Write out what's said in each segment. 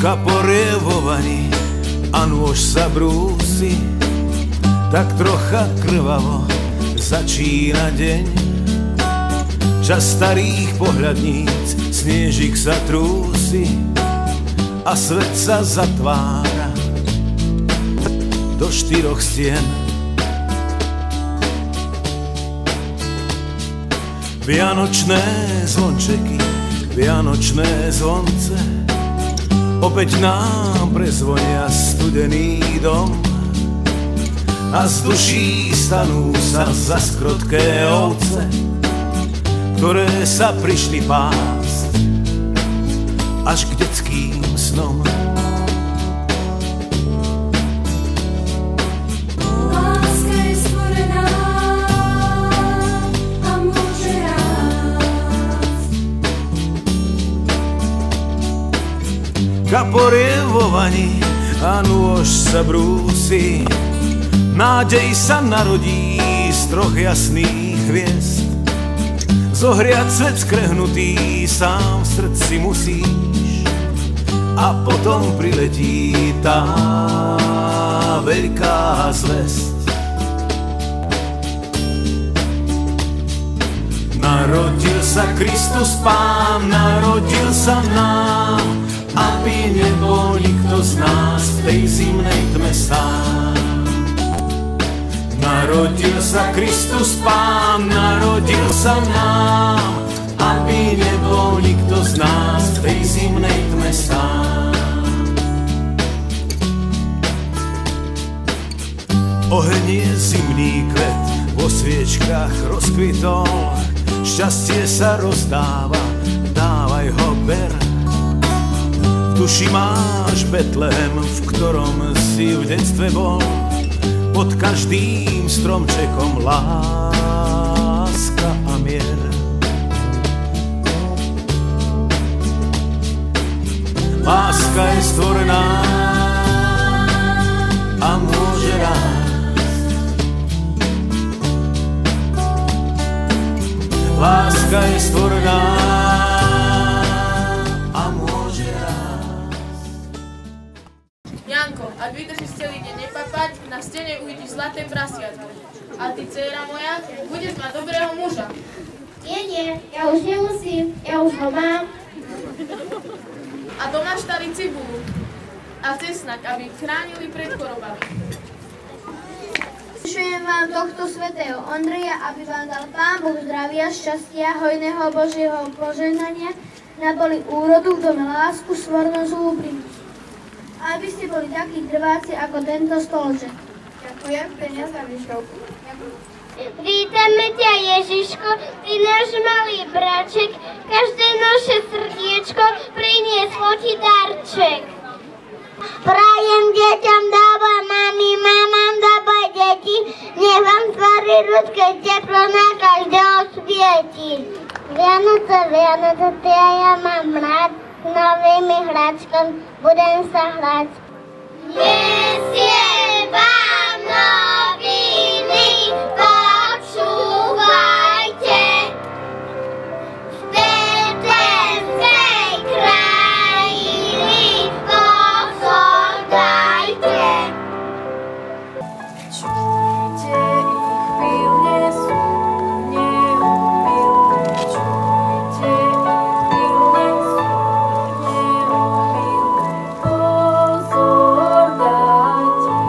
kaporievovaní a nôž sa brúsi, tak trocha krvavo začína deň. Čas starých pohľadníc, snežik sa trúsi a svet sa zatvára do 4 stien. Vianočné zvončeky, vianočné zvonce opäť nám prezvonia studený dom a z duší stanú sa zaskrotké ovce, ktoré sa prišli pásť až k detským snom. Láska je stvorená a môže rásť. Kaporievovaní a nôž sa brúsi, nádej sa narodí z 3 jasných hviezd. Zohriať svet skrehnutý sám v srdci musíš a potom priletí tá veľká zvesť. Narodil sa Kristus Pán, narodil sa nám, aby nebol nikto z nás v tej zimnej tme sám. Narodil sa Kristus Pán, narodil sa nám, aby nebol nikto z nás v tej zimnej tme sám. Oheň je zimný kvet, vo sviečkách rozkvitol, šťastie sa rozdáva, dávaj ho ber. V duši máš Betlehem, v ktorom si v detstve bol, pod každým stromčekom láska a mier. Láska je stvorená a môže rásť. Láska je stvorená a môže rásť. Janko, ak vydržíš celý deň nepapať, na stene uvidíš zlaté prasiatko. A ty, dcéra moja, budeš mať dobrého muža. Nie, ja už nemusím, ja už ho mám. A doma štali cibulu a cesnak, aby chránili pred chorobami. Vyšujem vám tohto svätého Ondreja, aby vám dal Pán Boh zdravia, šťastia, hojného Božieho požehnania, naboli úrodu, v dome lásku, svornosť, úprimnosť. A aby ste boli takí trváci ako tento stolček. Ďakujem, peniaz na výškovku. Vítame ťa, Ježiško, ty náš malý braček, každé naše srdiečko prinieslo ti darček. Prajem deťom dáva mami, mamám dáva deti, nech vám tvári ľudské teplo na každého svieti. Vianoce, ty a ja mám rád, s novými hračkami budem sa hrať. Nesiem vám noviny, počúvajte, z Betlémskej krajiny posodajte. Čujte ich pilne súdne umilne, čujte ich pilne súdne umilne, pozor dajte.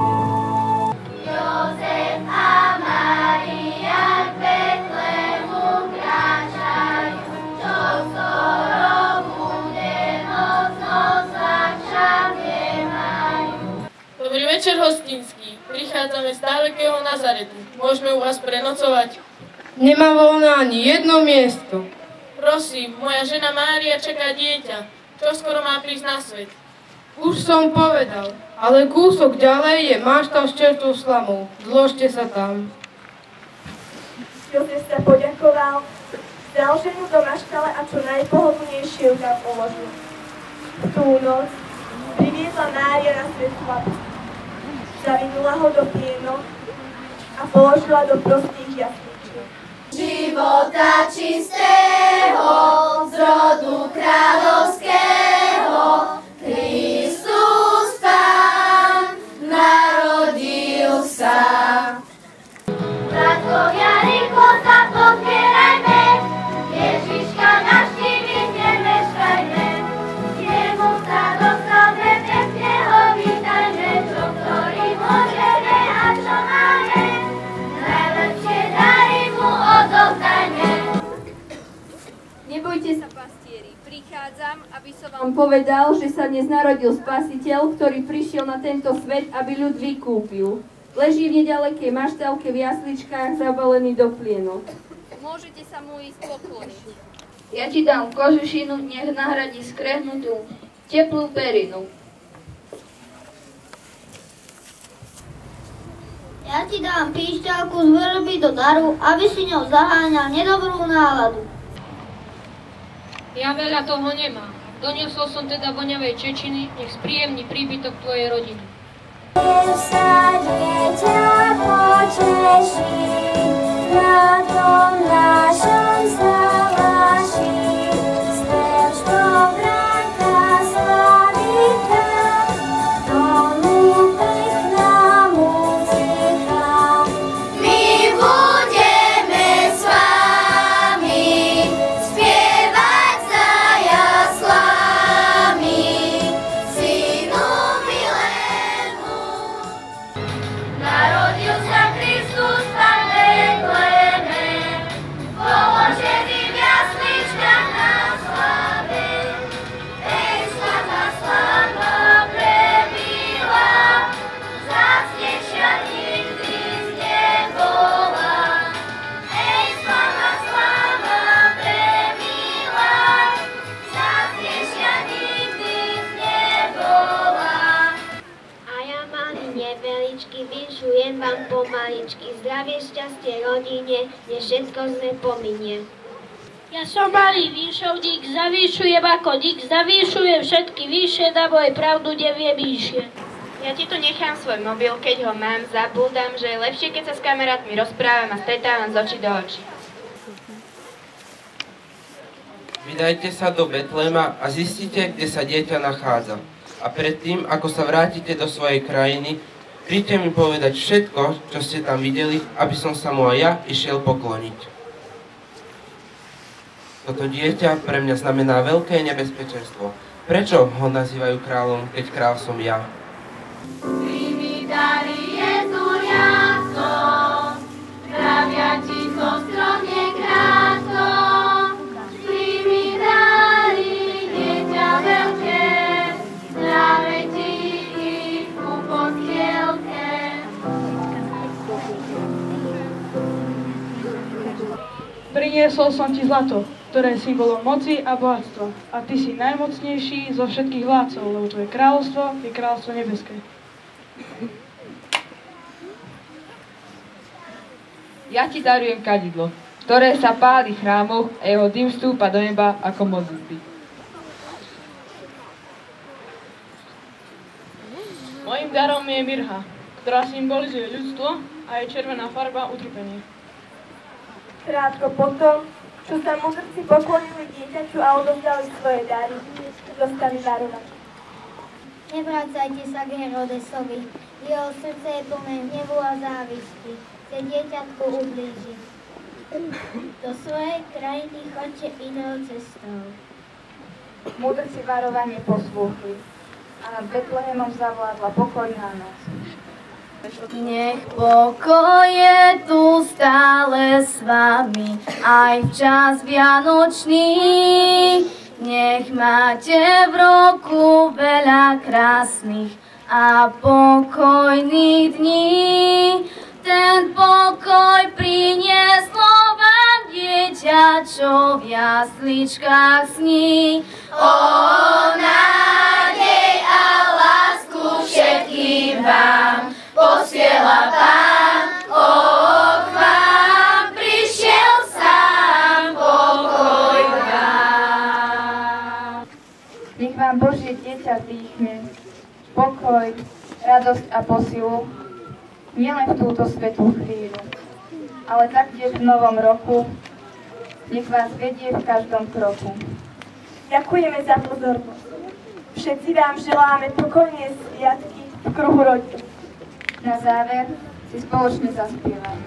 Jozef a Mária k Betlému kráčajú, čo skoro bude noc, noc začatie majú. Dobrý večer, hostinský. Prichádzame z dálekého Nazaretu. Môžeme u vás prenocovať? Nemá voľné ani jedno miesto. Prosím, moja žena Mária čaká dieťa. Čo skoro má prísť na svet? Už som povedal, ale kúsok ďalej je máštav s čertou slamou. Zložte sa tam. Jozef sa poďakoval, dal ženu do maštale a čo najpohodlnejšie ju tam uložil. V tú noc priviedla Mária na svet chlapca. Zavinula ho do pienok a položila do prostých jasličiek. Života čistého, z rodu kráľovského, Kristus. On povedal, že sa dnes narodil Spasiteľ, ktorý prišiel na tento svet, aby ľud vykúpil. Leží v nedalekej maštálke v jasličkách zabalený do plienok. Môžete sa mu ísť pokloniť. Ja ti dám kožušinu, nech nahradí skrehnutú teplú perinu. Ja ti dám píšťalku z vrby do daru, aby si ňou zaháňal nedobrú náladu. Ja veľa toho nemám. Doniesol som teda voňavej čečiny, nech spríjemní príbytok tvojej rodiny. Sa dieťa poteší, na tom našom závaží. Spev štobránka slavita, tomu pekná muzika. My budeme s vami spievať za jaslami, synu milému. Narodil sa Kristus, Pán Betleme, položený v jasličkách na slave. Ej, sláva, sláva prebila, vzácnejšia nikdy nebola. Ej, sláva, sláva prebila, vzácnejšia nikdy nebola. A ja mali nebeličky, vyšujem vám pomaličky, zdravie, šťastie rodine, nech všetko zle pominie. Ja som malý výšovník, zavýšujem ako dík, zavýšujem všetky vyššie, na moje pravdu nevie vyššie. Ja ti tu nechám svoj mobil, keď ho mám, zabúdam, že je lepšie, keď sa s kamarátmi rozprávam a stretávam z očí do očí. Vydajte sa do Betlema a zistite, kde sa dieťa nachádza. A predtým, ako sa vrátite do svojej krajiny, príďte mi povedať všetko, čo ste tam videli, aby som sa mu aj ja išiel pokloniť. Toto dieťa pre mňa znamená veľké nebezpečenstvo. Prečo ho nazývajú kráľom, keď kráľ som ja? Príjmi dary Jezuliakom, zdravia ti sestro nekrátko. Príjmi dary, dieťa veľké, zdravé ti ich ku postielke. Priniesol som ti zlato, ktoré je symbolom moci a bohatstva. A ty si najmocnejší zo všetkých vládcov, lebo tvoje kráľovstvo je kráľovstvo nebeské. Ja ti darujem kadidlo, ktoré sa páli v chrámoch a jeho dym vstúpa do neba ako modlitby. Mojím darom je mirha, ktorá symbolizuje ľudstvo a je červená farba utrpenie. Krátko potom, čo sa mudrci poklonili dieťaťu a odovzdali svoje dary, zostali varovať. Nevrácajte sa k Herodesovi, jeho srdce je plné hnevu a závisti, chce dieťatku ublížiť. Do svojej krajiny chodte inou cestou. Mudrci varovanie poslúchli a nad Betlehemom zavládla pokojná noc. Nech pokoj je tu stále s vami, aj v čas vianočný. Nech máte v roku veľa krásnych a pokojných dní. Ten pokoj prinieslo vám dieťa, čo v jasličkách sní. O nádej a lásku všetkým vám posiela Pán, k vám prišiel sám, pokoj vám. Nech vám Božie dieťa vdýchne pokoj, radosť a posilu, nielen v túto svätú chvíľu, ale taktiež v novom roku, nech vás vedie v každom kroku. Ďakujeme za pozornosť. Všetci vám želáme pokojné sviatky v kruhu rodiny. Na záver si spoločne zaspievame.